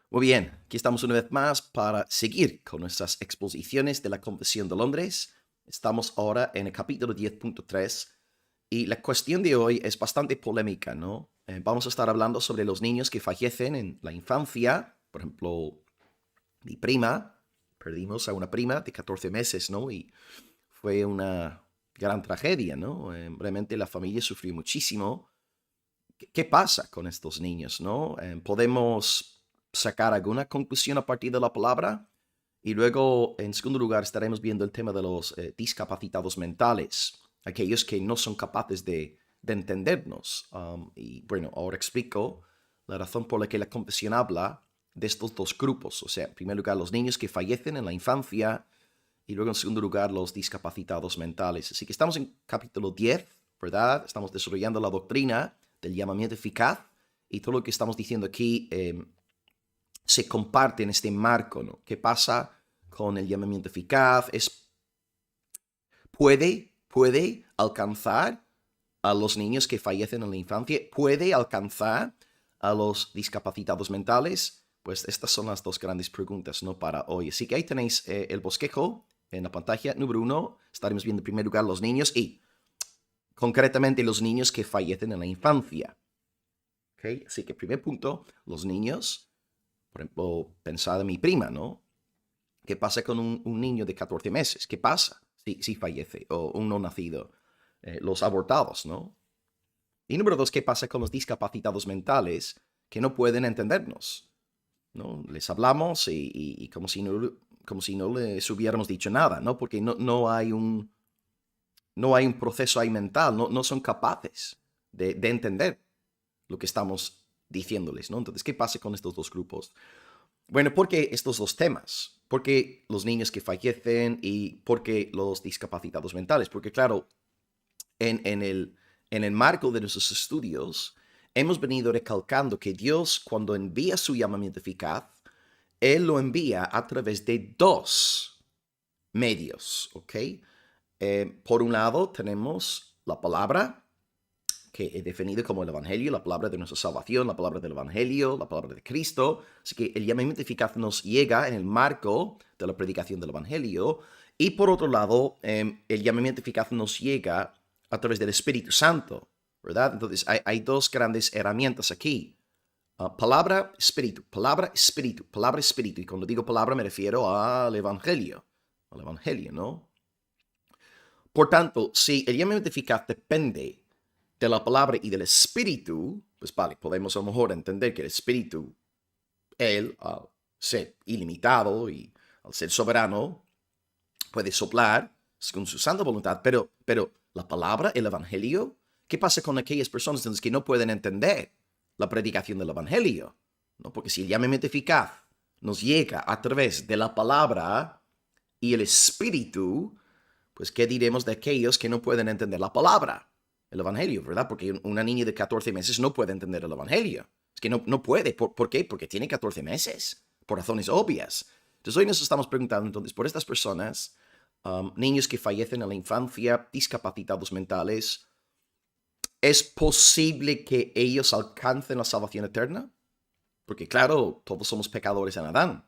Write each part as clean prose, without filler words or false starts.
Muy bien, aquí estamos una vez más para seguir con nuestras exposiciones de la Confesión de Londres. Estamos ahora en el capítulo 10.3 y la cuestión de hoy es bastante polémica, ¿no? Vamos a estar hablando sobre los niños que fallecen en la infancia. Por ejemplo, mi prima, perdimos a una prima de 14 meses, ¿no? Y fue una gran tragedia, ¿no? Realmente la familia sufrió muchísimo. ¿Qué pasa con estos niños, no? ¿Podemos sacar alguna conclusión a partir de la palabra? Y luego, en segundo lugar, estaremos viendo el tema de los discapacitados mentales, aquellos que no son capaces de entendernos. Y bueno, ahora explico la razón por la que la confesión habla de estos dos grupos. O sea, en primer lugar, los niños que fallecen en la infancia y luego, en segundo lugar, los discapacitados mentales. Así que estamos en capítulo 10, ¿verdad? Estamos desarrollando la doctrina del llamamiento eficaz y todo lo que estamos diciendo aquí se comparte en este marco, ¿no? ¿Qué pasa con el llamamiento eficaz? Puede alcanzar a los niños que fallecen en la infancia, puede alcanzar a los discapacitados mentales. Pues estas son las dos grandes preguntas, ¿no? Para hoy. Así que ahí tenéis el bosquejo en la pantalla. Número 1, estaremos viendo en primer lugar los niños y concretamente los niños que fallecen en la infancia. ¿Okay? Así que primer punto, los niños. Por ejemplo, pensad en mi prima, ¿no? ¿Qué pasa con un niño de 14 meses? ¿Qué pasa si fallece? O un no nacido. Los abortados, ¿no? Y número 2, ¿qué pasa con los discapacitados mentales que no pueden entendernos? ¿No? Les hablamos y como si no les hubiéramos dicho nada, ¿no? Porque no hay un proceso ahí mental, no son capaces de entender lo que estamos diciéndoles, ¿no? Entonces, ¿qué pasa con estos dos grupos? Bueno, ¿por qué estos dos temas? ¿Por qué los niños que fallecen y por qué los discapacitados mentales? Porque claro, en el marco de nuestros estudios, hemos venido recalcando que Dios, cuando envía su llamamiento eficaz, Él lo envía a través de dos medios, ¿ok? Por un lado, tenemos la palabra, que he definido como el Evangelio, la palabra de nuestra salvación, la palabra del Evangelio, la palabra de Cristo. Así que el llamamiento eficaz nos llega en el marco de la predicación del Evangelio. Y por otro lado, el llamamiento eficaz nos llega a través del Espíritu Santo, ¿verdad? Entonces hay dos grandes herramientas aquí. Palabra, espíritu, palabra, espíritu, palabra, espíritu. Y cuando digo palabra me refiero al Evangelio, ¿no? Por tanto, si el llamamiento eficaz depende de la palabra y del espíritu, pues vale, podemos a lo mejor entender que el espíritu, él, al ser ilimitado y al ser soberano, puede soplar según su santa voluntad, pero la palabra, el evangelio, ¿qué pasa con aquellas personas entonces que no pueden entender la predicación del evangelio? ¿No? Porque si el llamamiento eficaz nos llega a través de la palabra y el espíritu, pues ¿qué diremos de aquellos que no pueden entender la palabra? El Evangelio, ¿verdad? Porque una niña de 14 meses no puede entender el Evangelio. Es que no puede. ¿Por qué? Porque tiene 14 meses, por razones obvias. Entonces hoy nos estamos preguntando entonces por estas personas, niños que fallecen en la infancia, discapacitados mentales, ¿es posible que ellos alcancen la salvación eterna? Porque claro, todos somos pecadores en Adán.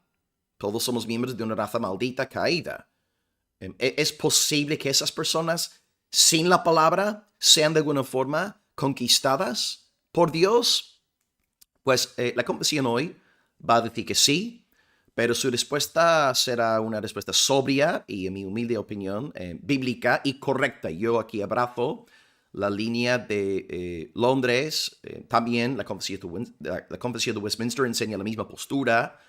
Todos somos miembros de una raza maldita caída. ¿Es posible que esas personas sin la palabra sean de alguna forma conquistadas por Dios? Pues la confesión hoy va a decir que sí, pero su respuesta será una respuesta sobria y, en mi humilde opinión, bíblica y correcta. Yo aquí abrazo la línea de Londres, también la confesión de Westminster enseña la misma postura,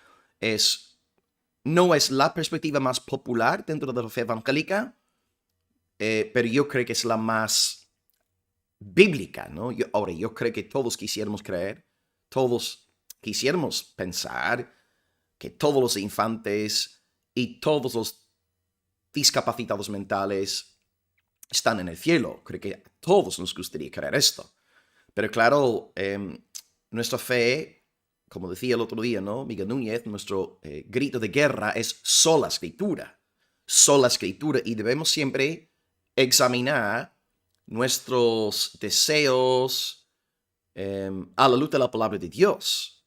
no es la perspectiva más popular dentro de la fe evangélica, pero yo creo que es la más bíblica, ¿no? Ahora, yo creo que todos quisiéramos creer, todos quisiéramos pensar que todos los infantes y todos los discapacitados mentales están en el cielo. Creo que a todos nos gustaría creer esto. Pero claro, nuestra fe, como decía el otro día, ¿no? Miguel Núñez, nuestro grito de guerra es sola escritura. Sola escritura. Y debemos siempre examinar nuestros deseos a la luz de la palabra de Dios.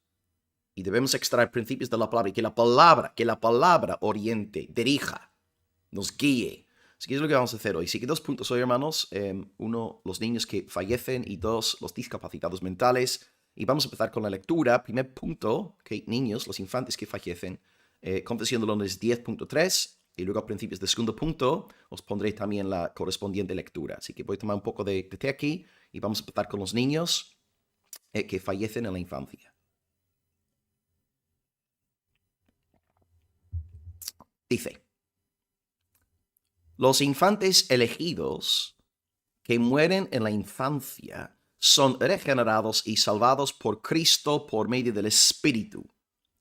Y debemos extraer principios de la palabra y que la palabra oriente, dirija, nos guíe. Así que es lo que vamos a hacer hoy. Así que 2 puntos hoy, hermanos. Uno, los niños que fallecen y 2, los discapacitados mentales. Y vamos a empezar con la lectura. Primer punto, okay, niños, los infantes que fallecen. Confesión de Londres 10.3. Y luego a principios del segundo punto os pondré también la correspondiente lectura. Así que voy a tomar un poco de té aquí y vamos a empezar con los niños que fallecen en la infancia. Dice, los infantes elegidos que mueren en la infancia son regenerados y salvados por Cristo por medio del Espíritu,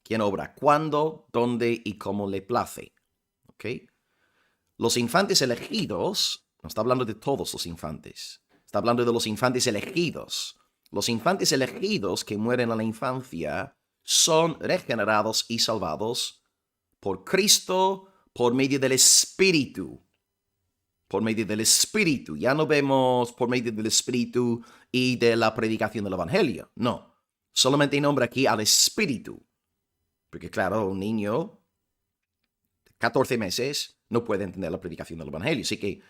quien obra cuando, dónde y cómo le place. ¿Okay? Los infantes elegidos, no está hablando de todos los infantes, está hablando de los infantes elegidos. Los infantes elegidos que mueren en la infancia son regenerados y salvados por Cristo por medio del Espíritu. Por medio del Espíritu. Ya no vemos por medio del Espíritu y de la predicación del Evangelio. No. Solamente nombra aquí al Espíritu. Porque claro, un niño de 14 meses no puede entender la predicación del Evangelio. Así que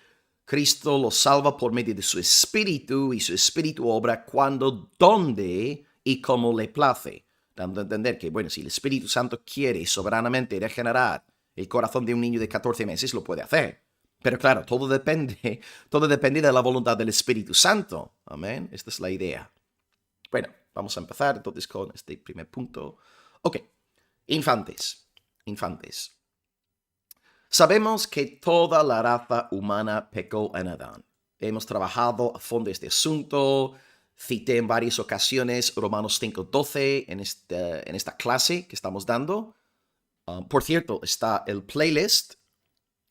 Cristo lo salva por medio de su Espíritu y su Espíritu obra cuando, dónde y cómo le place. Dando a entender que, bueno, si el Espíritu Santo quiere soberanamente regenerar el corazón de un niño de 14 meses, lo puede hacer. Pero claro, todo depende de la voluntad del Espíritu Santo. Amén. Esta es la idea. Bueno, vamos a empezar entonces con este primer punto. Ok, infantes. Sabemos que toda la raza humana pecó en Adán. Hemos trabajado a fondo este asunto. Cité en varias ocasiones Romanos 5:12 en esta clase que estamos dando. Por cierto, está el playlist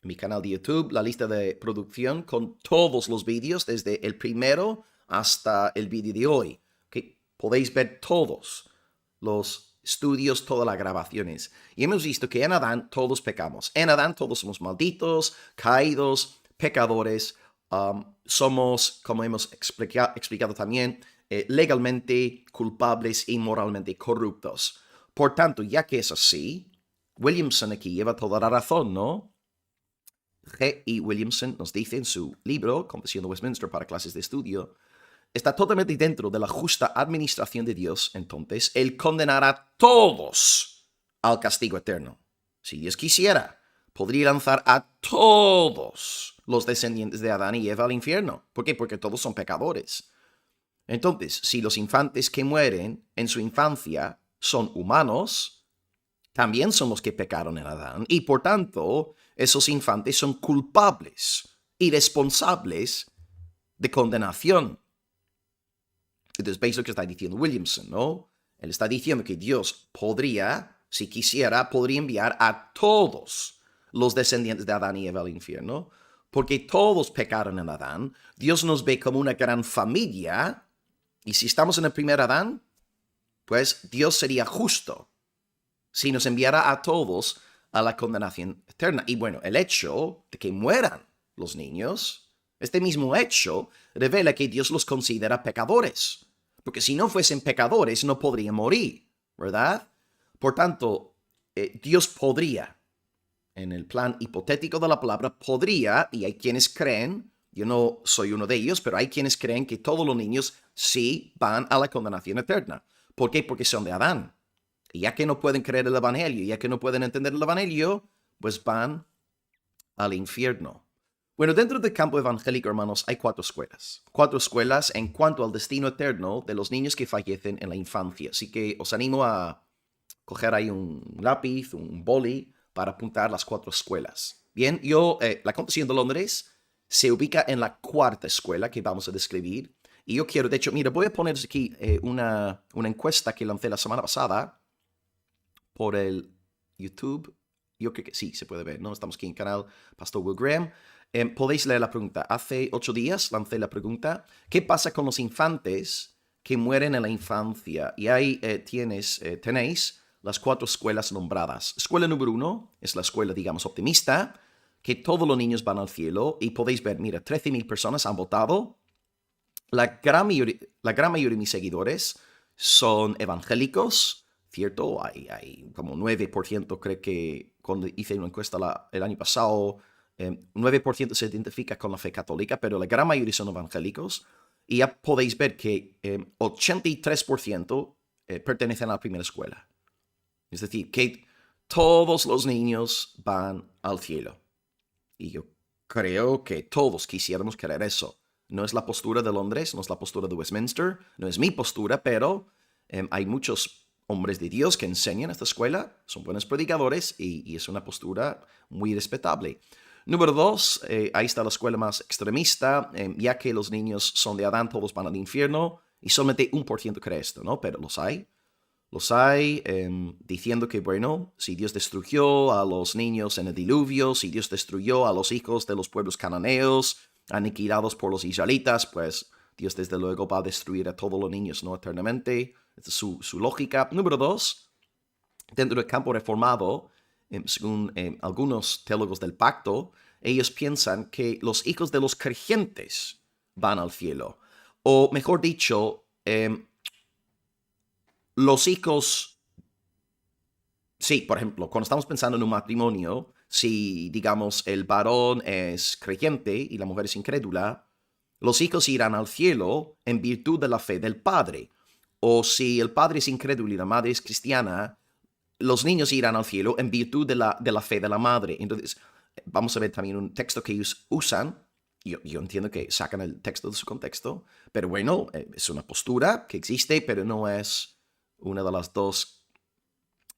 en mi canal de YouTube, la lista de producción con todos los vídeos, desde el primero hasta el vídeo de hoy. ¿Okay? Podéis ver todos los estudios, todas las grabaciones. Y hemos visto que en Adán todos pecamos. En Adán todos somos malditos, caídos, pecadores. Somos, como hemos explicado también, legalmente culpables y moralmente corruptos. Por tanto, ya que es así, Williamson aquí lleva toda la razón, ¿no? G. E. Williamson nos dice en su libro, Confesión de Westminster para clases de estudio, está totalmente dentro de la justa administración de Dios, entonces, el condenar a todos al castigo eterno. Si Dios quisiera, podría lanzar a todos los descendientes de Adán y Eva al infierno. ¿Por qué? Porque todos son pecadores. Entonces, si los infantes que mueren en su infancia son humanos, también son los que pecaron en Adán, y por tanto, esos infantes son culpables y responsables de condenación. Entonces, veis lo que está diciendo Williamson, ¿no? Él está diciendo que Dios podría, si quisiera, podría enviar a todos los descendientes de Adán y Eva al infierno, porque todos pecaron en Adán. Dios nos ve como una gran familia, y si estamos en el primer Adán, pues Dios sería justo si nos enviara a todos a la condenación eterna. Y bueno, el hecho de que mueran los niños, este mismo hecho revela que Dios los considera pecadores. Porque si no fuesen pecadores, no podrían morir, ¿verdad? Por tanto, Dios podría, en el plan hipotético de la palabra, podría, y hay quienes creen, yo no soy uno de ellos, pero hay quienes creen que todos los niños sí van a la condenación eterna. ¿Por qué? Porque son de Adán. Y ya que no pueden creer el Evangelio, ya que no pueden entender el Evangelio, pues van al infierno. Bueno, dentro del campo evangélico, hermanos, hay 4 escuelas. 4 escuelas en cuanto al destino eterno de los niños que fallecen en la infancia. Así que os animo a coger ahí un lápiz, un boli, para apuntar las 4 escuelas. Bien, la Confesión de Londres se ubica en la 4ª escuela que vamos a describir. Y yo quiero, de hecho, mira, voy a poner aquí una encuesta que lancé la semana pasada por el YouTube. Yo creo que sí, se puede ver, ¿no? Estamos aquí en el canal Pastor Will Graham. Podéis leer la pregunta. Hace 8 días lancé la pregunta. ¿Qué pasa con los infantes que mueren en la infancia? Y ahí tenéis las 4 escuelas nombradas. Escuela número 1 es la escuela, digamos, optimista, que todos los niños van al cielo. Y podéis ver, mira, 13,000 personas han votado. La gran mayoría de mis seguidores son evangélicos, cierto, hay como 9%, creo que cuando hice una encuesta el año pasado, 9% se identifica con la fe católica, pero la gran mayoría son evangélicos. Y ya podéis ver que 83% pertenecen a la primera escuela. Es decir, que todos los niños van al cielo. Y yo creo que todos quisiéramos creer eso. No es la postura de Londres, no es la postura de Westminster, no es mi postura, pero hay muchos hombres de Dios que enseñan esta escuela, son buenos predicadores y es una postura muy respetable. Número 2, ahí está la escuela más extremista, ya que los niños son de Adán, todos van al infierno, y solamente 1% cree esto, ¿no? Pero los hay. Los hay diciendo que, bueno, si Dios destruyó a los niños en el diluvio, si Dios destruyó a los hijos de los pueblos cananeos, aniquilados por los israelitas, pues Dios desde luego va a destruir a todos los niños, no eternamente. Esa es su lógica. Número 2, dentro del campo reformado, según algunos teólogos del pacto, ellos piensan que los hijos de los creyentes van al cielo. O mejor dicho, los hijos, sí, por ejemplo, cuando estamos pensando en un matrimonio, si, digamos, el varón es creyente y la mujer es incrédula, los hijos irán al cielo en virtud de la fe del padre. O si el padre es incrédulo y la madre es cristiana, los niños irán al cielo en virtud de la fe de la madre. Entonces, vamos a ver también un texto que ellos usan. Yo entiendo que sacan el texto de su contexto, pero bueno, es una postura que existe, pero no es una de las dos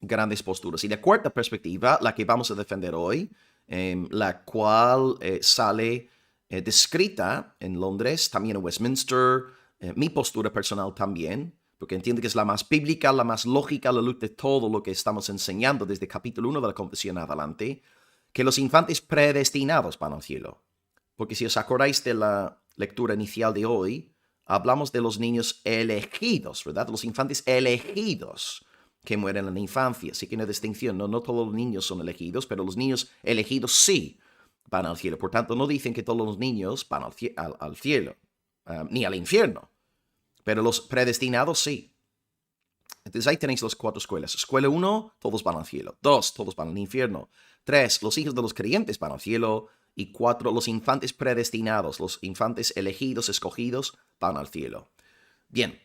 grandes posturas. Y la cuarta perspectiva, la que vamos a defender hoy, la cual sale descrita en Londres, también en Westminster, mi postura personal también, porque entiendo que es la más bíblica, la más lógica, la luz de todo lo que estamos enseñando desde capítulo 1 de la Confesión adelante, que los infantes predestinados van al cielo. Porque si os acordáis de la lectura inicial de hoy, hablamos de los niños elegidos, ¿verdad? Los infantes elegidos que mueren en la infancia. Así que hay una distinción, no todos los niños son elegidos, pero los niños elegidos sí van al cielo. Por tanto, no dicen que todos los niños van al cielo, ni al infierno, pero los predestinados sí. Entonces ahí tenéis las 4 escuelas. Escuela 1, todos van al cielo. 2, todos van al infierno. 3, los hijos de los creyentes van al cielo. Y 4, los infantes predestinados, los infantes elegidos, escogidos, van al cielo. Bien,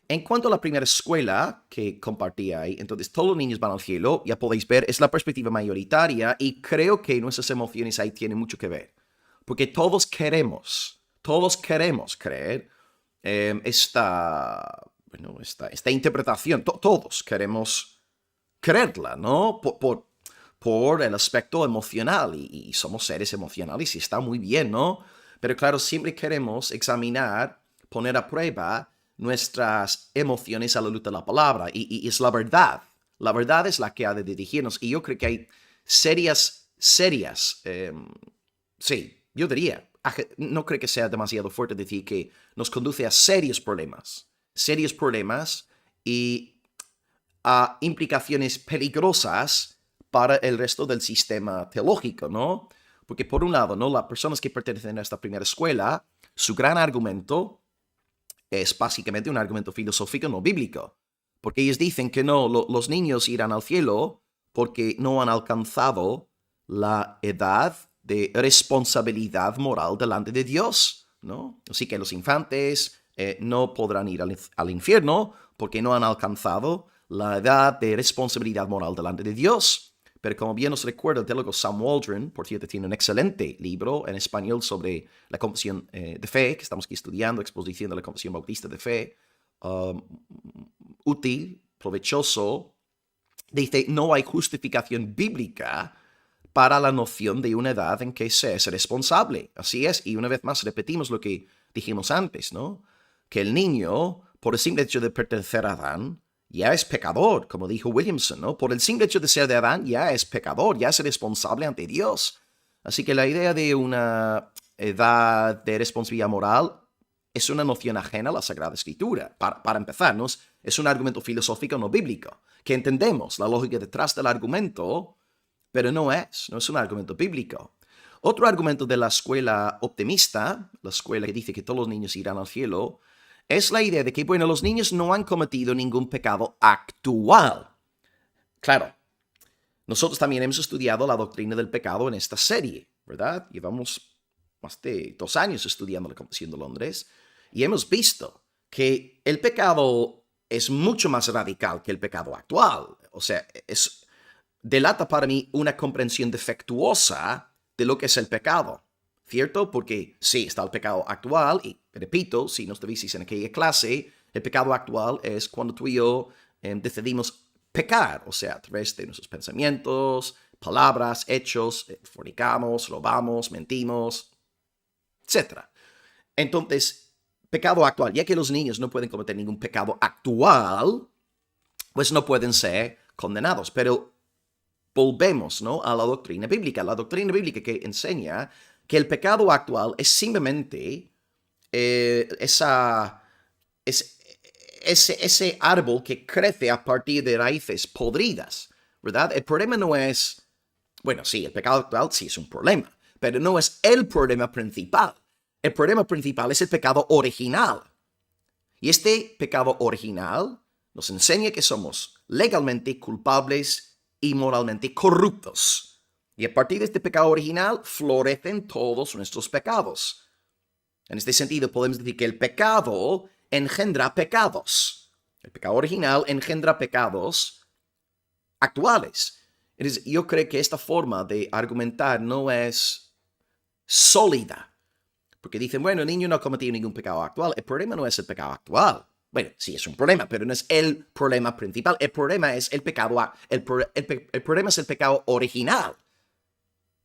en cuanto a la primera escuela que compartí ahí, entonces todos los niños van al cielo, ya podéis ver, es la perspectiva mayoritaria y creo que nuestras emociones ahí tienen mucho que ver. Porque todos queremos creer esta interpretación, todos queremos creerla, ¿no? Por el aspecto emocional y somos seres emocionales y está muy bien, ¿no? Pero claro, siempre queremos examinar, poner a prueba nuestras emociones a la luz de la palabra y es la verdad. La verdad es la que ha de dirigirnos y yo creo que hay serias, sí, yo diría, no creo que sea demasiado fuerte decir que nos conduce a serios problemas y a implicaciones peligrosas para el resto del sistema teológico, ¿no? Porque por un lado, ¿no? Las personas que pertenecen a esta primera escuela, su gran argumento es básicamente un argumento filosófico no bíblico. Porque ellos dicen que no, los niños irán al cielo porque no han alcanzado la edad de responsabilidad moral delante de Dios, ¿no? Así que los infantes no podrán ir al infierno porque no han alcanzado la edad de responsabilidad moral delante de Dios. Pero como bien nos recuerda el teólogo Sam Waldron, por cierto, tiene un excelente libro en español sobre la confesión de fe, que estamos aquí estudiando, exposición de la confesión bautista de fe, útil, provechoso. Dice, no hay justificación bíblica para la noción de una edad en que se es responsable. Así es, y una vez más repetimos lo que dijimos antes, ¿no? Que el niño, por el simple hecho de pertenecer a Adán, ya es pecador, como dijo Williamson, ¿no? Por el simple hecho de ser de Adán, ya es pecador, ya es responsable ante Dios. Así que la idea de una edad de responsabilidad moral es una noción ajena a la Sagrada Escritura. Para empezarnos, es un argumento filosófico no bíblico, que entendemos la lógica detrás del argumento, pero no es un argumento bíblico. Otro argumento de la escuela optimista, la escuela que dice que todos los niños irán al cielo, es la idea de que, bueno, los niños no han cometido ningún pecado actual. Claro, nosotros también hemos estudiado la doctrina del pecado en esta serie, ¿verdad? Llevamos más de 2 años estudiando la Confesión de Londres y hemos visto que el pecado es mucho más radical que el pecado actual. O sea, delata para mí una comprensión defectuosa de lo que es el pecado, ¿cierto? Porque sí, está el pecado actual y, repito, si no estuvisteis en aquella clase, el pecado actual es cuando tú y yo decidimos pecar, o sea, a través de nuestros pensamientos, palabras, hechos, fornicamos, robamos, mentimos, etc. Entonces, pecado actual, ya que los niños no pueden cometer ningún pecado actual, pues no pueden ser condenados. Pero volvemos, ¿no?, a la doctrina bíblica que enseña que el pecado actual es simplemente ese árbol que crece a partir de raíces podridas, ¿verdad? El problema no es, bueno, sí, el pecado actual sí es un problema, pero no es el problema principal. El problema principal es el pecado original. Y este pecado original nos enseña que somos legalmente culpables y moralmente corruptos. Y a partir de este pecado original florecen todos nuestros pecados. En este sentido, podemos decir que el pecado engendra pecados. El pecado original engendra pecados actuales. Entonces, yo creo que esta forma de argumentar no es sólida. Porque dicen, bueno, el niño no ha cometido ningún pecado actual. El problema no es el pecado actual. Bueno, sí es un problema, pero no es el problema principal. El problema es el pecado, el problema es el pecado original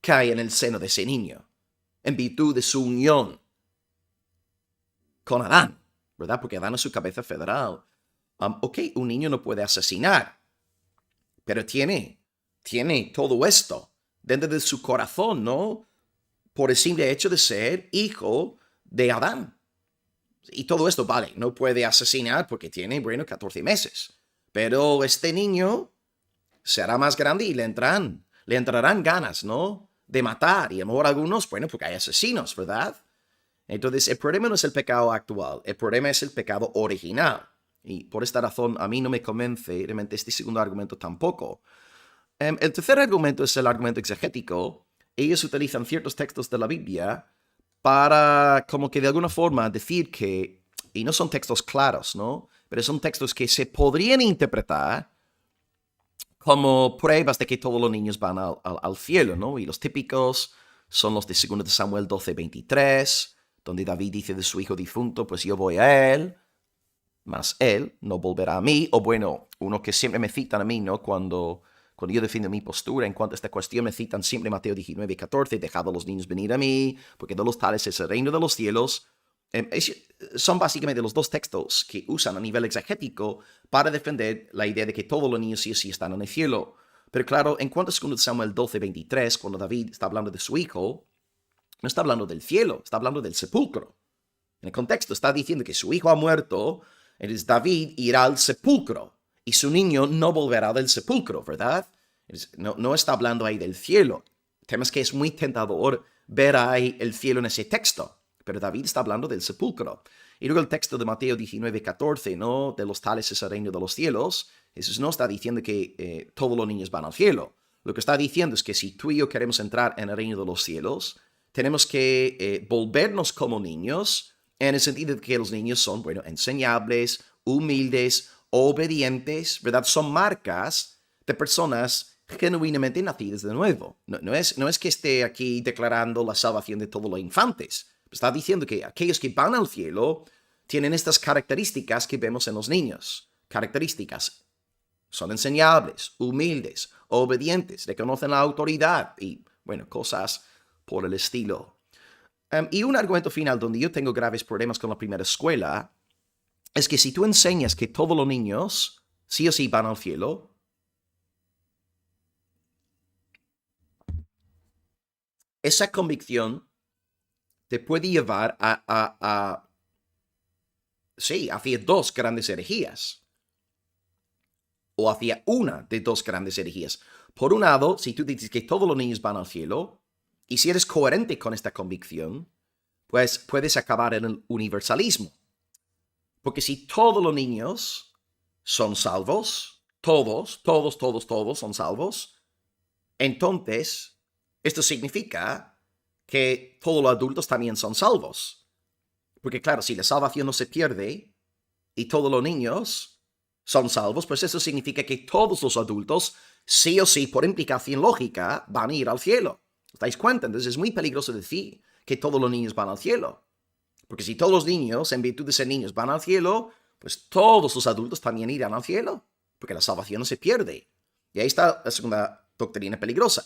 que hay en el seno de ese niño, en virtud de su unión con Adán, ¿verdad? Porque Adán es su cabeza federal. Ok, un niño no puede asesinar, pero tiene todo esto dentro de su corazón, ¿no? Por el simple hecho de ser hijo de Adán. Y todo esto, vale, no puede asesinar porque tiene, bueno, 14 meses. Pero este niño será más grande y le entrarán ganas, ¿no?, de matar. Y a lo mejor algunos, bueno, porque hay asesinos, ¿verdad? Entonces, el problema no es el pecado actual, el problema es el pecado original. Y por esta razón, a mí no me convence realmente este segundo argumento tampoco. El tercer argumento es el argumento exegético. Ellos utilizan ciertos textos de la Biblia para, como que de alguna forma, decir que, y no son textos claros, ¿no?, pero son textos que se podrían interpretar como pruebas de que todos los niños van al cielo, ¿no? Y los típicos son los de 2 de Samuel 12:23, donde David dice de su hijo difunto, pues yo voy a él, mas él no volverá a mí. O bueno, uno que siempre me citan a mí, ¿no?, cuando yo defiendo mi postura en cuanto a esta cuestión, me citan siempre Mateo 19:14, dejad a los niños venir a mí, porque de los tales es el reino de los cielos. Son básicamente los dos textos que usan a nivel exegético para defender la idea de que todos los niños sí o sí están en el cielo. Pero claro, en cuanto a 2 Samuel 12:23, cuando David está hablando de su hijo, no está hablando del cielo, está hablando del sepulcro. En el contexto está diciendo que su hijo ha muerto, entonces David irá al sepulcro y su niño no volverá del sepulcro, ¿verdad? No está hablando ahí del cielo. El tema es que es muy tentador ver ahí el cielo en ese texto, pero David está hablando del sepulcro. Y luego el texto de Mateo 19:14, ¿no?, de los tales es el reino de los cielos. Jesús no está diciendo que todos los niños van al cielo. Lo que está diciendo es que si tú y yo queremos entrar en el reino de los cielos, tenemos que volvernos como niños, en el sentido de que los niños son, bueno, enseñables, humildes, obedientes, ¿verdad? Son marcas de personas genuinamente nacidas de nuevo. No es que esté aquí declarando la salvación de todos los infantes. Está diciendo que aquellos que van al cielo tienen estas características que vemos en los niños. Características. Son enseñables, humildes, obedientes, reconocen la autoridad y, bueno, cosas por el estilo. Y un argumento final donde yo tengo graves problemas con la primera escuela es que si tú enseñas que todos los niños sí o sí van al cielo, esa convicción te puede llevar sí, hacia dos grandes herejías, o hacia una de dos grandes herejías. Por un lado, si tú dices que todos los niños van al cielo, y si eres coherente con esta convicción, pues puedes acabar en el universalismo. Porque si todos los niños son salvos, todos son salvos, entonces esto significa que todos los adultos también son salvos. Porque claro, si la salvación no se pierde y todos los niños son salvos, pues eso significa que todos los adultos, sí o sí, por implicación lógica, van a ir al cielo. ¿Os dais cuenta? Entonces es muy peligroso decir que todos los niños van al cielo. Porque si todos los niños, en virtud de ser niños, van al cielo, pues todos los adultos también irán al cielo. Porque la salvación no se pierde. Y ahí está la segunda doctrina peligrosa.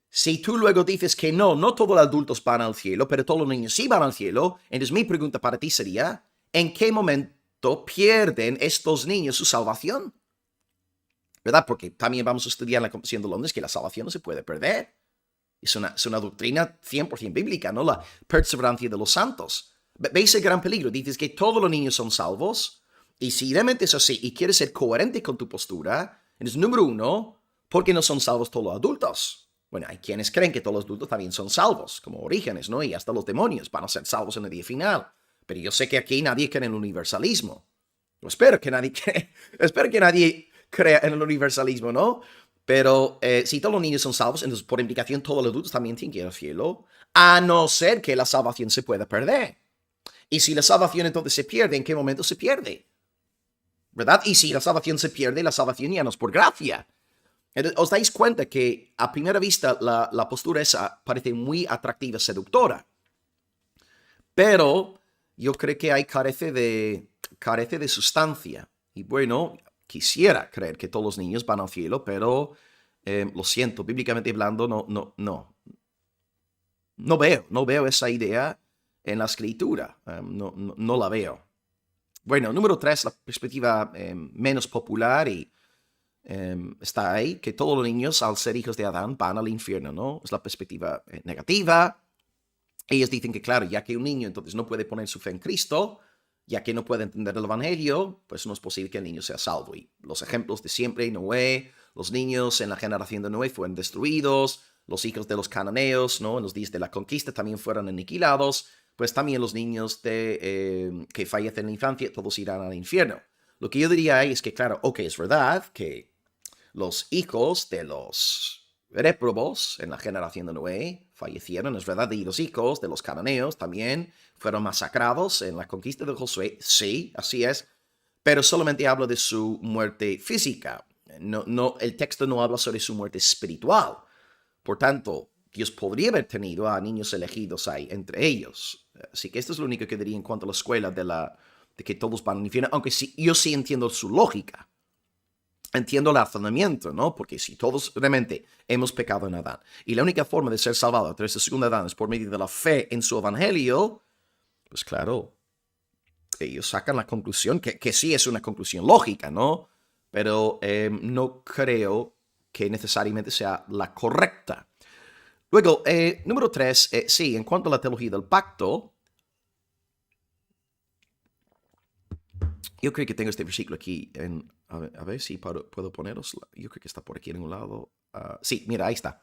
Si tú luego dices que no todos los adultos van al cielo, pero todos los niños sí van al cielo, entonces mi pregunta para ti sería, ¿en qué momento pierden estos niños su salvación? ¿Verdad? Porque también vamos a estudiar en la Confesión de Londres que la salvación no se puede perder. Es una doctrina 100% bíblica, ¿no? La perseverancia de los santos. ¿Veis el gran peligro? Dices que todos los niños son salvos, y si realmente es así y quieres ser coherente con tu postura, entonces, número uno, ¿por qué no son salvos todos los adultos? Bueno, hay quienes creen que todos los adultos también son salvos, como Orígenes, ¿no? Y hasta los demonios van a ser salvos en el día final. Pero yo sé que aquí nadie cree en el universalismo. Yo espero que nadie crea en el universalismo, ¿no? Pero si todos los niños son salvos, entonces por implicación todos los adultos también tienen que ir al cielo, a no ser que la salvación se pueda perder. Y si la salvación entonces se pierde, ¿en qué momento se pierde? ¿Verdad? Y si la salvación se pierde, la salvación ya no es por gracia. Entonces, os dais cuenta que a primera vista la postura esa parece muy atractiva, seductora. Pero yo creo que carece de sustancia. Y bueno, quisiera creer que todos los niños van al cielo, pero lo siento, bíblicamente hablando, no veo esa idea en la escritura. No la veo. Bueno, número 3, la perspectiva menos popular y está ahí, que todos los niños, al ser hijos de Adán, van al infierno, ¿no? Es la perspectiva negativa. Ellos dicen que, claro, ya que un niño entonces no puede poner su fe en Cristo, ya que no puede entender el Evangelio, pues no es posible que el niño sea salvo. Y los ejemplos de siempre, Noé, los niños en la generación de Noé fueron destruidos, los hijos de los cananeos, ¿no? En los días de la conquista también fueron aniquilados, pues también los niños que fallecen en la infancia, todos irán al infierno. Lo que yo diría ahí es que, claro, ok, es verdad que los hijos de los réprobos en la generación de Noé fallecieron, es verdad, y los hijos de los cananeos también fueron masacrados en la conquista de Josué, sí, así es, pero solamente habla de su muerte física. El texto no habla sobre su muerte espiritual. Por tanto, Dios podría haber tenido a niños elegidos ahí entre ellos. Así que esto es lo único que diría en cuanto a la escuela de que todos van al infierno, aunque sí, yo sí entiendo su lógica. Entiendo el razonamiento, ¿no? Porque si todos realmente hemos pecado en Adán y la única forma de ser salvado a través de segunda Adán es por medio de la fe en su evangelio, pues claro, ellos sacan la conclusión, que sí es una conclusión lógica, ¿no? Pero no creo que necesariamente sea la correcta. Luego, número 3, sí, en cuanto a la teología del pacto, yo creo que tengo este versículo aquí a ver si puedo poneros. Yo creo que está por aquí en un lado. Sí, mira, ahí está.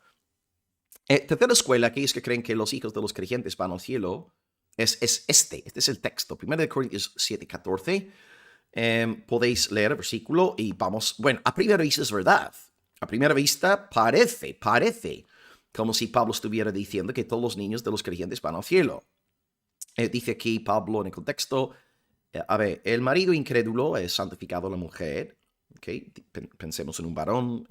Tercera escuela, aquellos que creen que los hijos de los creyentes van al cielo, es este es el texto. 1 Corintios 7:14. Podéis leer el versículo y vamos. Bueno, a primera vista es verdad. A primera vista parece como si Pablo estuviera diciendo que todos los niños de los creyentes van al cielo. Dice aquí Pablo en el contexto. A ver, el marido incrédulo es santificado a la mujer. ¿Okay? Pensemos en un varón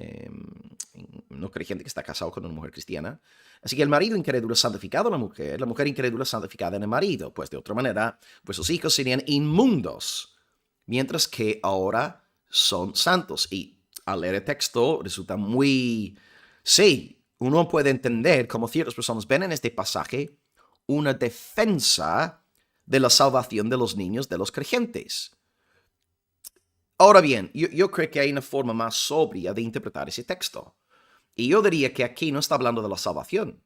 no creyente que está casado con una mujer cristiana. Así que el marido incrédulo es santificado a la mujer incrédula es santificada en el marido. Pues de otra manera, vuestros hijos serían inmundos, mientras que ahora son santos. Y al leer el texto resulta muy... Sí, uno puede entender cómo ciertas personas ven en este pasaje una defensa de la salvación de los niños de los creyentes. Ahora bien, yo creo que hay una forma más sobria de interpretar ese texto. Y yo diría que aquí no está hablando de la salvación,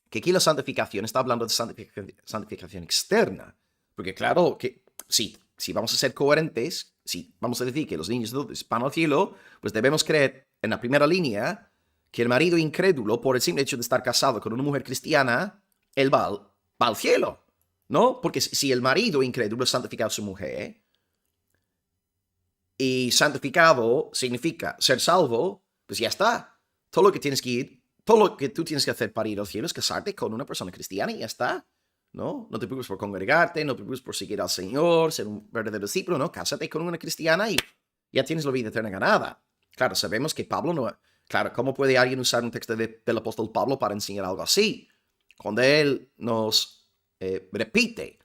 que aquí la santificación está hablando de santificación externa. Porque claro, que si vamos a ser coherentes, si vamos a decir que los niños van al cielo, pues debemos creer en la primera línea que el marido incrédulo, por el simple hecho de estar casado con una mujer cristiana, él va al cielo, ¿no? Porque si el marido incrédulo es santificado a su mujer, Y santificado significa ser salvo, pues ya está. Todo lo que tienes que ir, todo lo que tú tienes que hacer para ir al cielo es casarte con una persona cristiana y ya está. ¿No? No te preocupes por congregarte, no te preocupes por seguir al Señor, ser un verdadero discípulo, ¿no? Cásate con una cristiana y ya tienes la vida eterna ganada. Claro, sabemos que Pablo no... Claro, ¿cómo puede alguien usar un texto del apóstol Pablo para enseñar algo así? Cuando él nos repite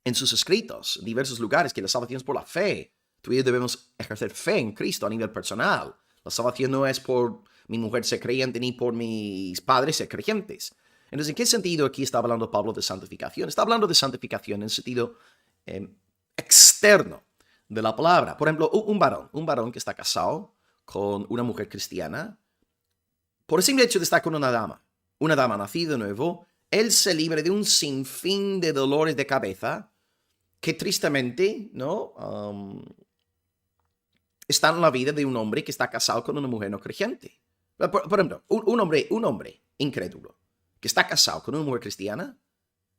en sus escritos, en diversos lugares, que la salvación es por la fe. Tú y yo debemos ejercer fe en Cristo a nivel personal. La salvación no es por mi mujer ser creyente ni por mis padres ser creyentes. Entonces, ¿en qué sentido aquí está hablando Pablo de santificación? Está hablando de santificación en el sentido externo de la palabra. Por ejemplo, un varón que está casado con una mujer cristiana, por el simple hecho de estar con una dama nacida de nuevo, él se libre de un sinfín de dolores de cabeza que tristemente, ¿no? Está en la vida de un hombre que está casado con una mujer no creyente. Por ejemplo, un hombre incrédulo que está casado con una mujer cristiana,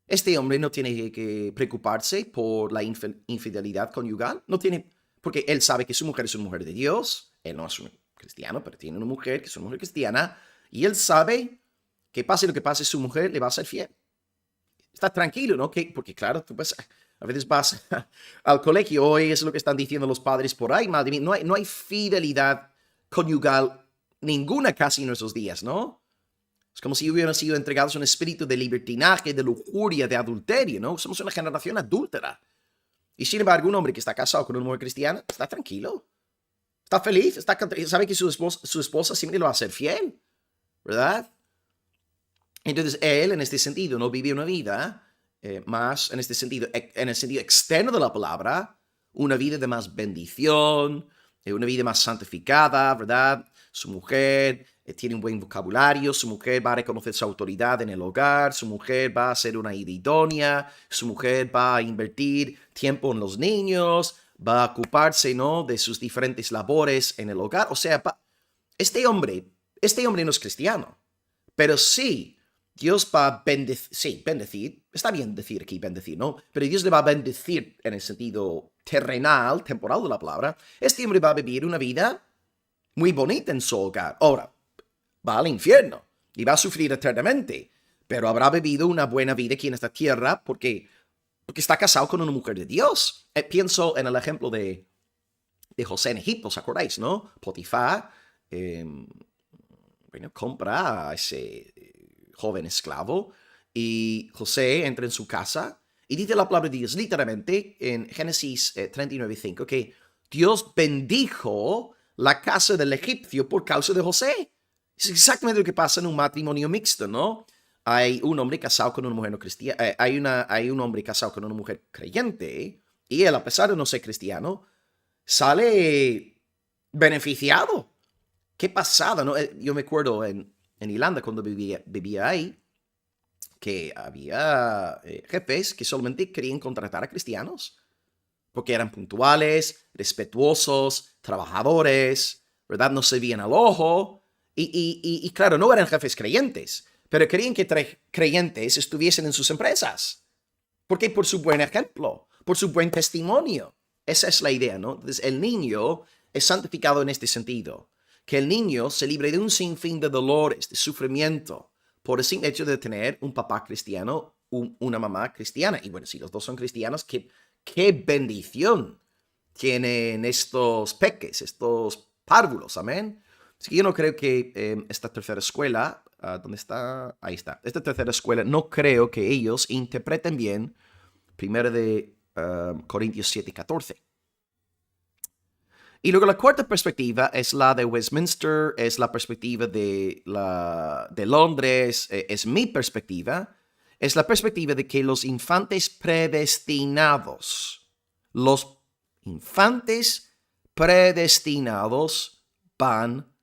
este hombre no tiene que preocuparse por la infidelidad conyugal, no tiene, porque él sabe que su mujer es una mujer de Dios, él no es un cristiano, pero tiene una mujer que es una mujer cristiana, y él sabe que pase lo que pase, su mujer le va a ser fiel. Está tranquilo, ¿no? Porque claro, tú vas, a veces vas al colegio, hoy es lo que están diciendo los padres por ahí, madre mía, no hay fidelidad conyugal ninguna casi en nuestros días, ¿no? Es como si hubieran sido entregados a un espíritu de libertinaje, de lujuria, de adulterio, ¿no? Somos una generación adúltera. Y sin embargo, un hombre que está casado con una mujer cristiana está tranquilo, está feliz, sabe que su esposa siempre lo va a hacer fiel, ¿verdad? Entonces, él, en este sentido, no vive una vida más, en el sentido externo de la palabra, una vida de más bendición, una vida más santificada, ¿verdad? Su mujer tiene un buen vocabulario, su mujer va a reconocer su autoridad en el hogar, su mujer va a ser una idónea, su mujer va a invertir tiempo en los niños, va a ocuparse, ¿no?, de sus diferentes labores en el hogar. O sea, este hombre no es cristiano, pero sí, Dios va a bendecir, está bien decir aquí bendecir, ¿no? Pero Dios le va a bendecir en el sentido terrenal, temporal de la palabra. Este hombre va a vivir una vida muy bonita en su hogar. Ahora, va al infierno y va a sufrir eternamente, pero habrá vivido una buena vida aquí en esta tierra porque está casado con una mujer de Dios. Pienso en el ejemplo de José en Egipto, ¿os acordáis, no? Potifar compra a ese joven esclavo y José entra en su casa y dice la palabra de Dios literalmente en Génesis 39:5 que Dios bendijo la casa del egipcio por causa de José. Es exactamente lo que pasa en un matrimonio mixto, ¿no? Hay un hombre casado con una mujer no cristiana, hay un hombre casado con una mujer creyente y él, a pesar de no ser cristiano, sale beneficiado. Qué pasada, ¿no? Yo me acuerdo en Irlanda cuando vivía ahí, que había jefes que solamente querían contratar a cristianos, porque eran puntuales, respetuosos, trabajadores, ¿verdad? No se veían al ojo, y claro, no eran jefes creyentes, pero querían que creyentes estuviesen en sus empresas, porque por su buen ejemplo, por su buen testimonio. Esa es la idea, ¿no? Entonces, el niño es santificado en este sentido, que el niño se libre de un sinfín de dolores, de sufrimiento, por el simple hecho de tener un papá cristiano, una mamá cristiana. Y bueno, si los dos son cristianos, qué bendición tienen estos peques, estos párvulos, amén. Así que yo no creo que esta tercera escuela, ¿dónde está? Ahí está. Esta tercera escuela, no creo que ellos interpreten bien 1 de Corintios 7:14. Y luego la cuarta perspectiva es la de Westminster, es la perspectiva de Londres, es mi perspectiva, es la perspectiva de que los infantes predestinados van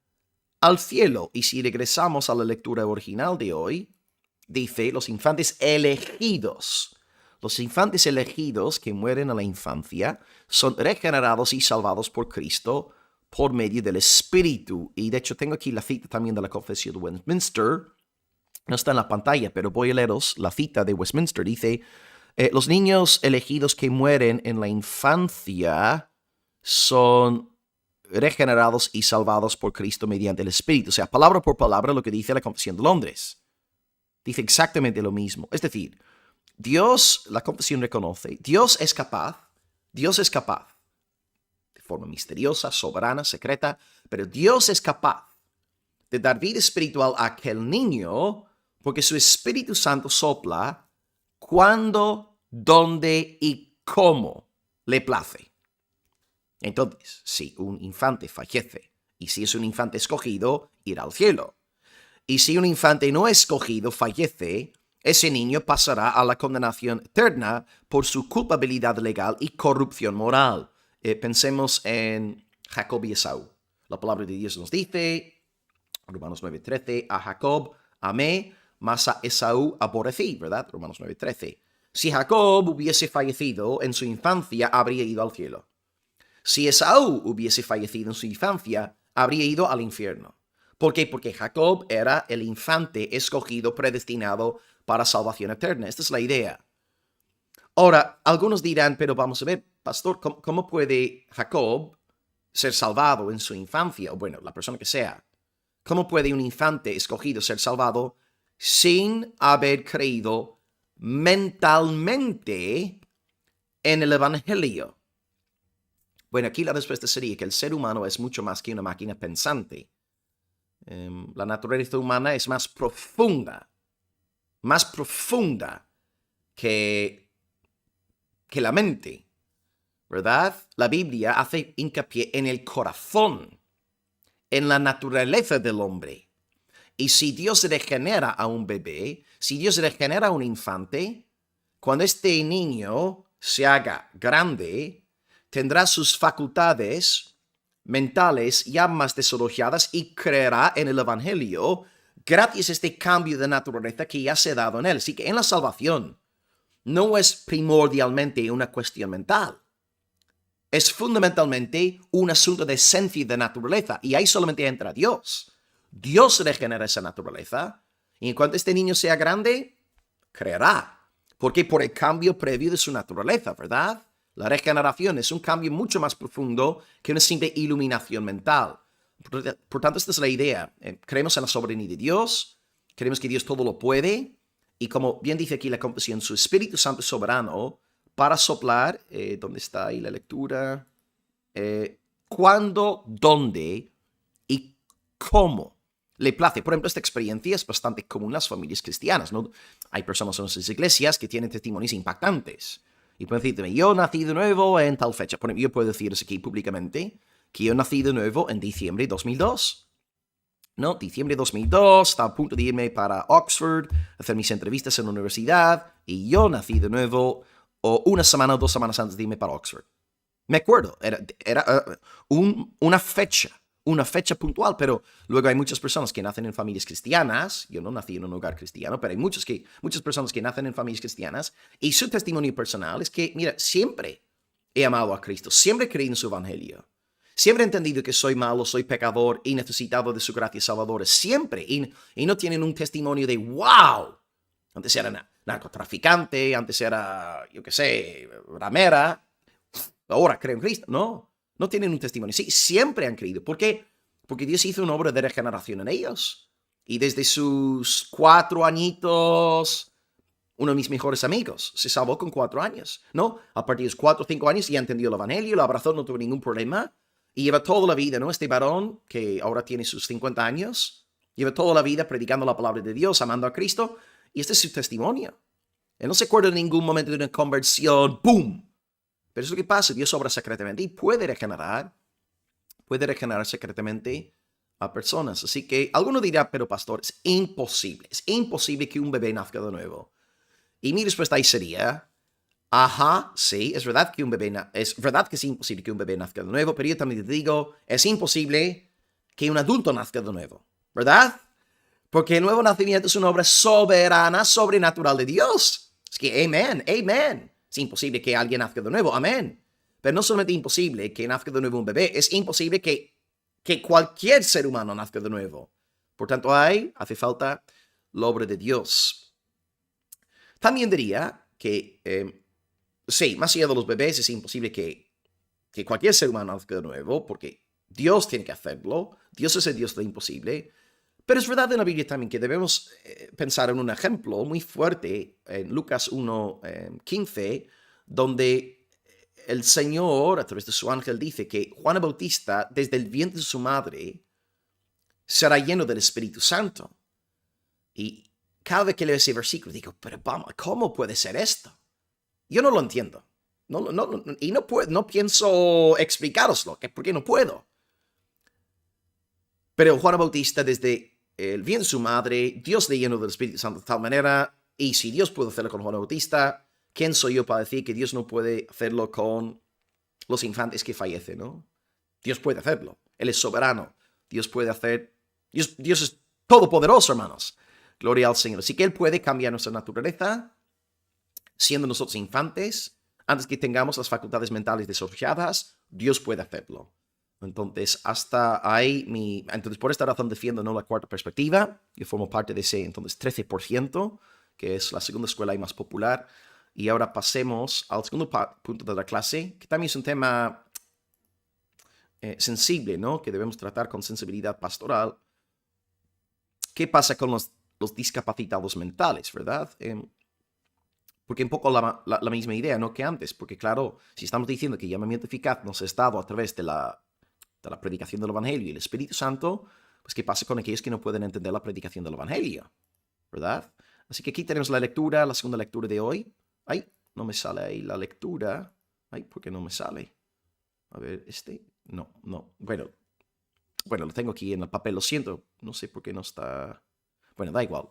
al cielo. Y si regresamos a la lectura original de hoy, dice los infantes elegidos. Los infantes elegidos que mueren en la infancia son regenerados y salvados por Cristo por medio del Espíritu. Y de hecho tengo aquí la cita también de la Confesión de Westminster. No está en la pantalla, pero voy a leeros la cita de Westminster. Dice, los niños elegidos que mueren en la infancia son regenerados y salvados por Cristo mediante el Espíritu. O sea, palabra por palabra lo que dice la Confesión de Londres. Dice exactamente lo mismo. Es decir, Dios, la Confesión reconoce, Dios es capaz, de forma misteriosa, soberana, secreta, pero Dios es capaz de dar vida espiritual a aquel niño porque su Espíritu Santo sopla cuando, dónde y cómo le place. Entonces, si un infante fallece y si es un infante escogido, irá al cielo. Y si un infante no escogido fallece, ese niño pasará a la condenación eterna por su culpabilidad legal y corrupción moral. Pensemos en Jacob y Esaú. La palabra de Dios nos dice, Romanos 9:13, a Jacob amé, mas a Esaú aborrecí, ¿verdad? Romanos 9:13. Si Jacob hubiese fallecido en su infancia, habría ido al cielo. Si Esaú hubiese fallecido en su infancia, habría ido al infierno. ¿Por qué? Porque Jacob era el infante escogido, predestinado para salvación eterna. Esta es la idea. Ahora, algunos dirán, pero vamos a ver, pastor, ¿cómo puede Jacob ser salvado en su infancia? O bueno, la persona que sea. ¿Cómo puede un infante escogido ser salvado sin haber creído mentalmente en el Evangelio? Bueno, aquí la respuesta sería que el ser humano es mucho más que una máquina pensante. La naturaleza humana es más profunda que, que la mente, ¿verdad? La Biblia hace hincapié en el corazón, en la naturaleza del hombre. Y si Dios regenera a un bebé, si Dios regenera a un infante, cuando este niño se haga grande, tendrá sus facultades mentales ya más desarrolladas y creerá en el Evangelio gracias a este cambio de naturaleza que ya se ha dado en él. Así que en la salvación no es primordialmente una cuestión mental. Es fundamentalmente un asunto de esencia y de naturaleza. Y ahí solamente entra Dios. Dios regenera esa naturaleza. Y en cuanto este niño sea grande, creerá. Porque por el cambio previo de su naturaleza, ¿verdad? La regeneración es un cambio mucho más profundo que una simple iluminación mental. Por tanto, esta es la idea. Creemos en la soberanía de Dios. Creemos que Dios todo lo puede. Y como bien dice aquí la confesión, su Espíritu Santo es soberano para soplar, ¿dónde está ahí la lectura? Cuándo, dónde y cómo le place. Por ejemplo, esta experiencia es bastante común en las familias cristianas, ¿no? Hay personas en nuestras iglesias que tienen testimonios impactantes. Y pueden decirme, yo nací de nuevo en tal fecha. Por ejemplo, yo puedo deciros aquí públicamente que yo nací de nuevo en diciembre de 2002. ¿No? Diciembre de 2002, estaba a punto de irme para Oxford, hacer mis entrevistas en la universidad, y yo nací de nuevo una semana o 2 semanas antes de irme para Oxford. Me acuerdo, era una fecha puntual, pero luego hay muchas personas que nacen en familias cristianas. Yo no nací en un hogar cristiano, pero hay muchas personas que nacen en familias cristianas y su testimonio personal es que, mira, siempre he amado a Cristo, siempre he creído en su evangelio. Siempre he entendido que soy malo, soy pecador y necesitado de su gracia salvadora. Siempre. Y no tienen un testimonio de wow. Antes era narcotraficante, antes era, yo qué sé, ramera. Ahora creo en Cristo. No, no tienen un testimonio. Sí, siempre han creído. ¿Por qué? Porque Dios hizo una obra de regeneración en ellos. Y desde sus 4 añitos, uno de mis mejores amigos se salvó con 4 años, ¿no? A partir de los 4 o 5 años ya entendió el evangelio, lo abrazó, no tuvo ningún problema. Y lleva toda la vida, ¿no? Este varón, que ahora tiene sus 50 años, lleva toda la vida predicando la palabra de Dios, amando a Cristo. Y este es su testimonio. Él no se acuerda en ningún momento de una conversión, ¡boom! Pero eso es lo que pasa, Dios obra secretamente y puede regenerar secretamente a personas. Así que alguno dirá, pero pastor, es imposible que un bebé nazca de nuevo. Y mi respuesta ahí sería, ajá, sí, es verdad que es verdad que es imposible que un bebé nazca de nuevo, pero yo también te digo, es imposible que un adulto nazca de nuevo, ¿verdad? Porque el nuevo nacimiento es una obra soberana, sobrenatural de Dios. Es que, amén. Es imposible que alguien nazca de nuevo, amén. Pero no solamente imposible que nazca de nuevo un bebé, es imposible que cualquier ser humano nazca de nuevo. Por tanto, hace falta la obra de Dios. También diría que, sí, más allá de los bebés, es imposible que que cualquier ser humano nazca de nuevo, porque Dios tiene que hacerlo. Dios es el Dios de lo imposible. Pero es verdad en la Biblia también que debemos pensar en un ejemplo muy fuerte en Lucas 1:15, donde el Señor, a través de su ángel, dice que Juan el Bautista, desde el vientre de su madre, será lleno del Espíritu Santo. Y cada vez que leo ese versículo, digo, pero vamos, ¿cómo puede ser esto? Yo no lo entiendo. Y no pienso explicaroslo, porque no puedo. Pero Juan el Bautista, desde el vientre de su madre, Dios le llenó del Espíritu Santo de tal manera, y si Dios puede hacerlo con Juan el Bautista, ¿quién soy yo para decir que Dios no puede hacerlo con los infantes que fallecen, no? Dios puede hacerlo. Él es soberano. Dios puede hacer... Dios es todopoderoso, hermanos. Gloria al Señor. Así que Él puede cambiar nuestra naturaleza, siendo nosotros infantes, antes que tengamos las facultades mentales desarrolladas. Dios puede hacerlo. Entonces, hasta ahí Entonces, por esta razón defiendo no la cuarta perspectiva. Yo formo parte de ese, entonces, 13%, que es la segunda escuela y más popular. Y ahora pasemos al segundo punto de la clase, que también es un tema sensible, ¿no? Que debemos tratar con sensibilidad pastoral. ¿Qué pasa con los discapacitados mentales, verdad? Porque un poco la misma idea, ¿no? Que antes. Porque, claro, si estamos diciendo que el llamamiento eficaz nos ha dado a través de la predicación del Evangelio y el Espíritu Santo, pues ¿qué pasa con aquellos que no pueden entender la predicación del Evangelio? ¿Verdad? Así que aquí tenemos la lectura, la segunda lectura de hoy. Ay, no me sale ahí la lectura. Ay, ¿por qué no me sale? A ver, no. Bueno, lo tengo aquí en el papel, lo siento. No sé por qué no está... Bueno, da igual,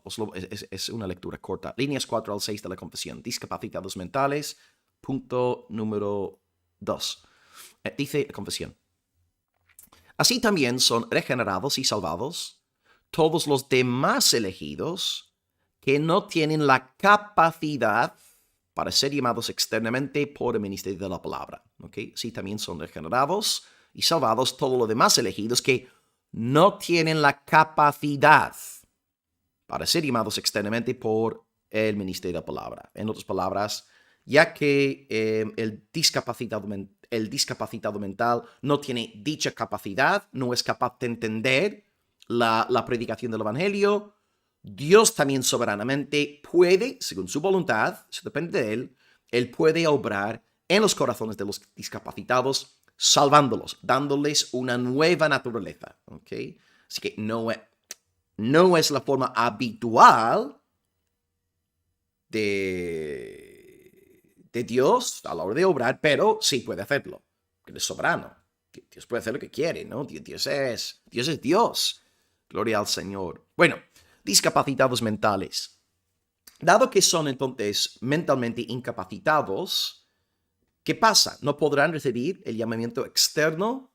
es una lectura corta. Líneas 4 al 6 de la confesión. Discapacitados mentales, punto número 2. Dice la confesión. Así también son regenerados y salvados todos los demás elegidos que no tienen la capacidad para ser llamados externamente por el ministerio de la palabra. ¿Okay? Así también son regenerados y salvados todos los demás elegidos que no tienen la capacidad para ser llamados externamente por el ministerio de la palabra. En otras palabras, ya que el discapacitado mental no tiene dicha capacidad, no es capaz de entender la predicación del Evangelio, Dios también soberanamente puede, según su voluntad, eso depende de Él puede obrar en los corazones de los discapacitados, salvándolos, dándoles una nueva naturaleza. ¿Okay? Así que no es la forma habitual de Dios a la hora de obrar, pero sí puede hacerlo, porque es soberano. Dios puede hacer lo que quiere, ¿no? Dios es Dios. Gloria al Señor. Bueno, discapacitados mentales. Dado que son entonces mentalmente incapacitados, ¿qué pasa? ¿No podrán recibir el llamamiento externo?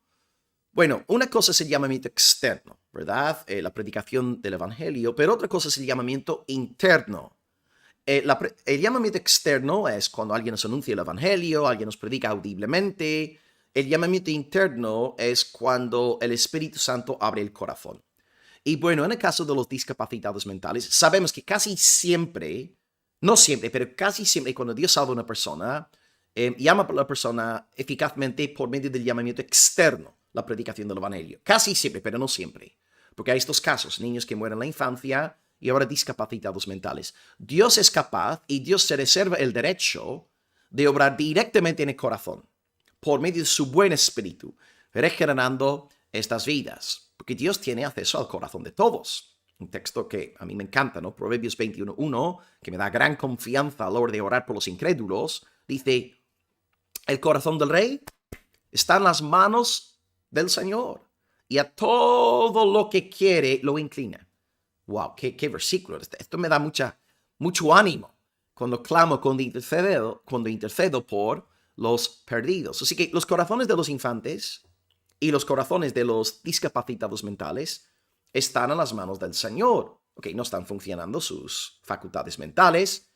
Bueno, una cosa es el llamamiento externo, ¿verdad? La predicación del Evangelio, pero otra cosa es el llamamiento interno. El llamamiento externo es cuando alguien nos anuncia el Evangelio, alguien nos predica audiblemente. El llamamiento interno es cuando el Espíritu Santo abre el corazón. Y bueno, en el caso de los discapacitados mentales, sabemos que casi siempre, no siempre, pero casi siempre cuando Dios salva a una persona, llama a la persona eficazmente por medio del llamamiento externo, la predicación del Evangelio. Casi siempre, pero no siempre. Porque hay estos casos, niños que mueren en la infancia y ahora discapacitados mentales. Dios es capaz y Dios se reserva el derecho de obrar directamente en el corazón por medio de su buen espíritu, regenerando estas vidas. Porque Dios tiene acceso al corazón de todos. Un texto que a mí me encanta, ¿no? Proverbios 21:1, que me da gran confianza a la hora de orar por los incrédulos, dice, el corazón del rey está en las manos del Señor y a todo lo que quiere lo inclina. Wow, qué versículo. Esto me da mucho ánimo cuando clamo, cuando intercedo por los perdidos. Así que los corazones de los infantes y los corazones de los discapacitados mentales están en las manos del Señor. Ok, no están funcionando sus facultades mentales,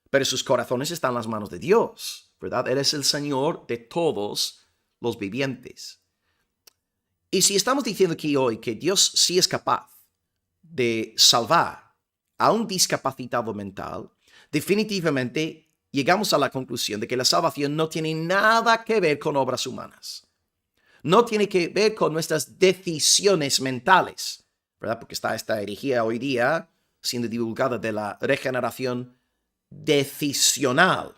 pero sus corazones están en las manos de Dios, ¿verdad? Él es el Señor de todos los vivientes. Y si estamos diciendo aquí hoy que Dios sí es capaz de salvar a un discapacitado mental, definitivamente llegamos a la conclusión de que la salvación no tiene nada que ver con obras humanas. no tiene que ver con nuestras decisiones mentales, ¿verdad? Porque está esta herejía hoy día siendo divulgada de la regeneración decisional,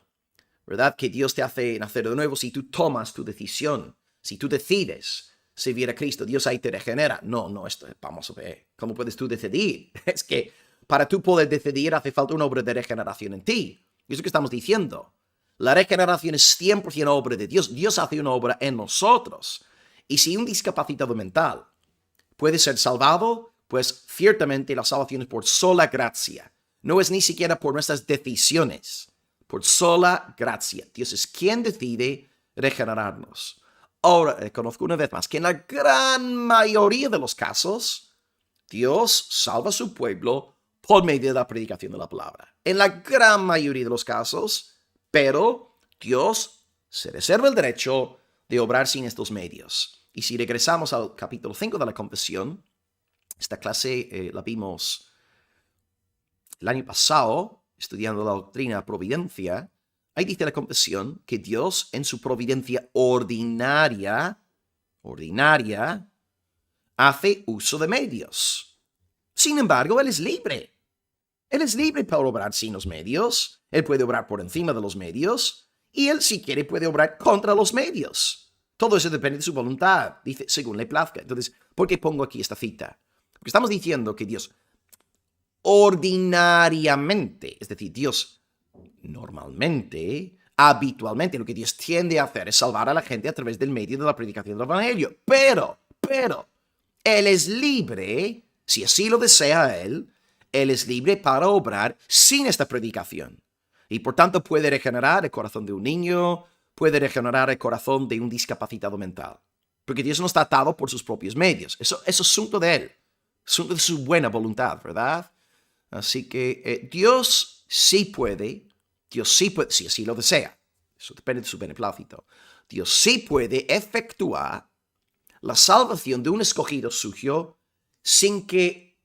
¿verdad? Que Dios te hace nacer de nuevo si tú tomas tu decisión, si tú decides servir a Cristo, Dios ahí te regenera. No, vamos a ver, ¿cómo puedes tú decidir? Es que para tú poder decidir hace falta una obra de regeneración en ti. Y es lo que estamos diciendo. La regeneración es 100% obra de Dios. Dios hace una obra en nosotros. Y si un discapacitado mental puede ser salvado, pues ciertamente la salvación es por sola gracia. No es ni siquiera por nuestras decisiones. Por sola gracia. Dios es quien decide regenerarnos. Ahora, reconozco una vez más que en la gran mayoría de los casos, Dios salva a su pueblo por medio de la predicación de la palabra. En la gran mayoría de los casos, pero Dios se reserva el derecho de obrar sin estos medios. Y si regresamos al capítulo 5 de la Confesión, esta clase la vimos el año pasado, estudiando la doctrina de providencia. Ahí dice la Confesión que Dios en su providencia ordinaria, hace uso de medios. Sin embargo, Él es libre. Él es libre para obrar sin los medios. Él puede obrar por encima de los medios. Y Él, si quiere, puede obrar contra los medios. Todo eso depende de su voluntad, dice, según le plazca. Entonces, ¿por qué pongo aquí esta cita? Porque estamos diciendo que Dios ordinariamente, es decir, Dios normalmente, habitualmente, lo que Dios tiende a hacer es salvar a la gente a través del medio de la predicación del Evangelio. Pero, Él es libre, si así lo desea Él es libre para obrar sin esta predicación. Y por tanto puede regenerar el corazón de un niño, puede regenerar el corazón de un discapacitado mental. Porque Dios no está atado por sus propios medios. Eso es asunto de Él. Asunto de su buena voluntad, ¿verdad? Así que Dios sí puede, si así lo desea. Eso depende de su beneplácito. Dios sí puede efectuar la salvación de un escogido suyo sin que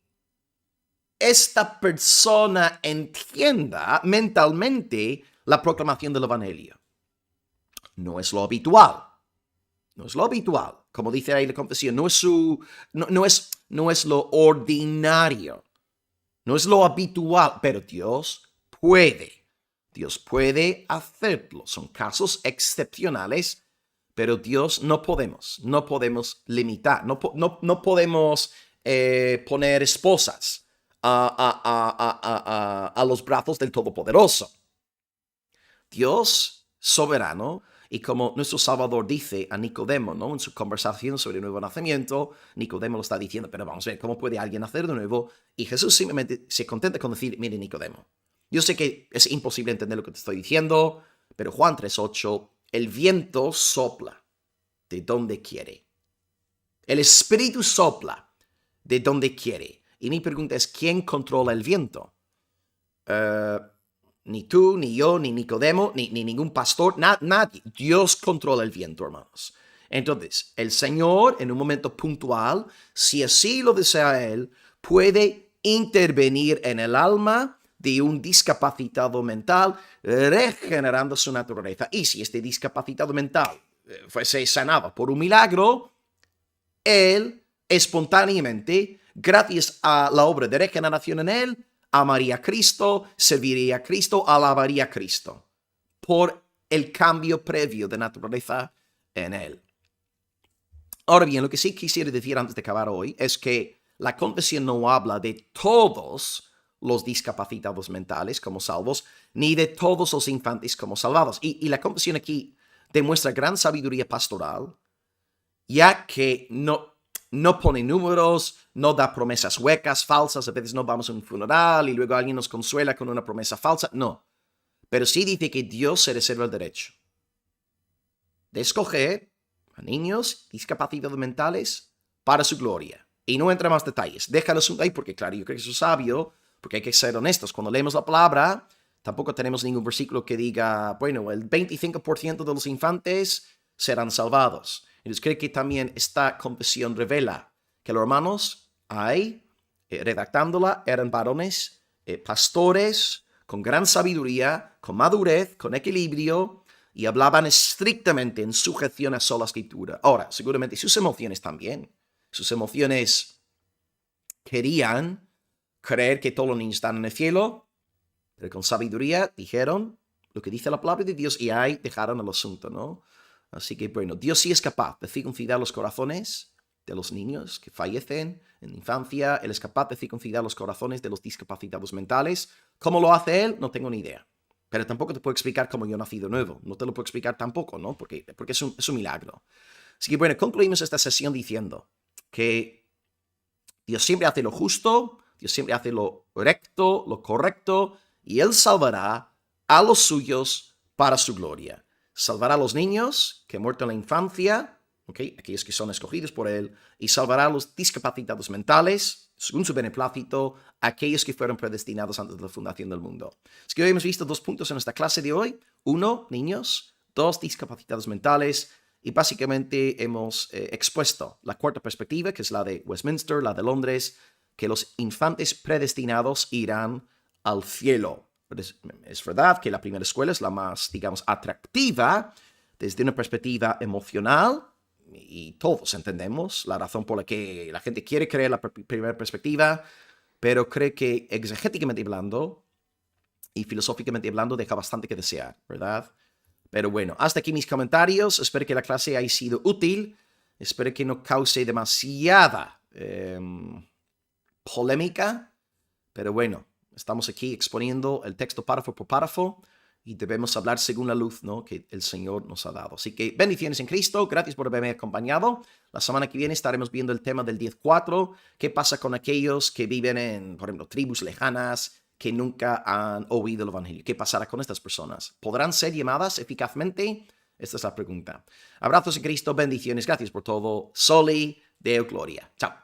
esta persona entienda mentalmente la proclamación del Evangelio. No es lo habitual. No es lo habitual. Como dice ahí la Confesión, no es lo ordinario. No es lo habitual, pero Dios puede. Dios puede hacerlo. Son casos excepcionales, pero Dios no podemos limitar, no podemos poner esposas a los brazos del Todopoderoso. Dios soberano, y como nuestro Salvador dice a Nicodemo, ¿no? En su conversación sobre el nuevo nacimiento, Nicodemo lo está diciendo, pero vamos a ver, ¿cómo puede alguien nacer de nuevo? Y Jesús simplemente se contenta con decir, mire Nicodemo, yo sé que es imposible entender lo que te estoy diciendo, pero Juan 3:8, el viento sopla de donde quiere. El Espíritu sopla de donde quiere. Y mi pregunta es, ¿quién controla el viento? Ni tú, ni yo, ni Nicodemo, ni ningún pastor, nadie. Dios controla el viento, hermanos. Entonces, el Señor, en un momento puntual, si así lo desea Él, puede intervenir en el alma de un discapacitado mental, regenerando su naturaleza. Y si este discapacitado mental fuese sanado por un milagro, Él espontáneamente, gracias a la obra de regeneración en Él, amaría a Cristo, serviría a Cristo, alabaría a Cristo, por el cambio previo de naturaleza en Él. Ahora bien, lo que sí quisiera decir antes de acabar hoy es que la confesión no habla de todos los discapacitados mentales como salvos, ni de todos los infantes como salvados. Y la confesión aquí demuestra gran sabiduría pastoral, ya que no pone números, no da promesas huecas, falsas. A veces no vamos a un funeral y luego alguien nos consuela con una promesa falsa. No. Pero sí dice que Dios se reserva el derecho de escoger a niños discapacitados mentales para su gloria. Y no entra más detalles. Déjalo ahí porque, claro, yo creo que eso es sabio, porque hay que ser honestos. Cuando leemos la palabra, tampoco tenemos ningún versículo que diga, bueno, el 25% de los infantes serán salvados. Entonces creo que también esta confesión revela que los hermanos redactándola, eran varones, pastores, con gran sabiduría, con madurez, con equilibrio, y hablaban estrictamente en sujeción a sola escritura. Ahora, seguramente sus emociones también. Sus emociones querían creer que todos los niños están en el cielo, pero con sabiduría dijeron lo que dice la palabra de Dios y ahí dejaron el asunto, ¿no? Así que bueno, Dios sí es capaz de circuncidar los corazones de los niños que fallecen en la infancia. Él es capaz de circuncidar los corazones de los discapacitados mentales. ¿Cómo lo hace Él? No tengo ni idea. Pero tampoco te puedo explicar cómo yo nací de nuevo. No te lo puedo explicar tampoco, ¿no? Porque es un milagro. Así que bueno, concluimos esta sesión diciendo que Dios siempre hace lo justo, Dios siempre hace lo recto, lo correcto, y Él salvará a los suyos para su gloria. Salvará a los niños que han muerto en la infancia, ¿okay? Aquellos que son escogidos por Él, y salvará a los discapacitados mentales, según su beneplácito, aquellos que fueron predestinados antes de la fundación del mundo. Así que hoy hemos visto 2 puntos en esta clase de hoy. 1, niños. 2, discapacitados mentales. Y básicamente hemos expuesto la cuarta perspectiva, que es la de Westminster, la de Londres, que los infantes predestinados irán al cielo. Es verdad que la primera escuela es la más, digamos, atractiva desde una perspectiva emocional, y todos entendemos la razón por la que la gente quiere creer la primera perspectiva, pero cree que exegéticamente hablando y filosóficamente hablando deja bastante que desear, ¿verdad? Pero bueno, hasta aquí mis comentarios. Espero que la clase haya sido útil. Espero que no cause demasiada polémica. Pero bueno, estamos aquí exponiendo el texto párrafo por párrafo y debemos hablar según la luz, ¿no?, que el Señor nos ha dado. Así que bendiciones en Cristo. Gracias por haberme acompañado. La semana que viene estaremos viendo el tema del 10.4. ¿Qué pasa con aquellos que viven en, por ejemplo, tribus lejanas, que nunca han oído el Evangelio? ¿Qué pasará con estas personas? ¿Podrán ser llamadas eficazmente? Esta es la pregunta. Abrazos en Cristo, bendiciones, gracias por todo. Soli Deo Gloria. Chao.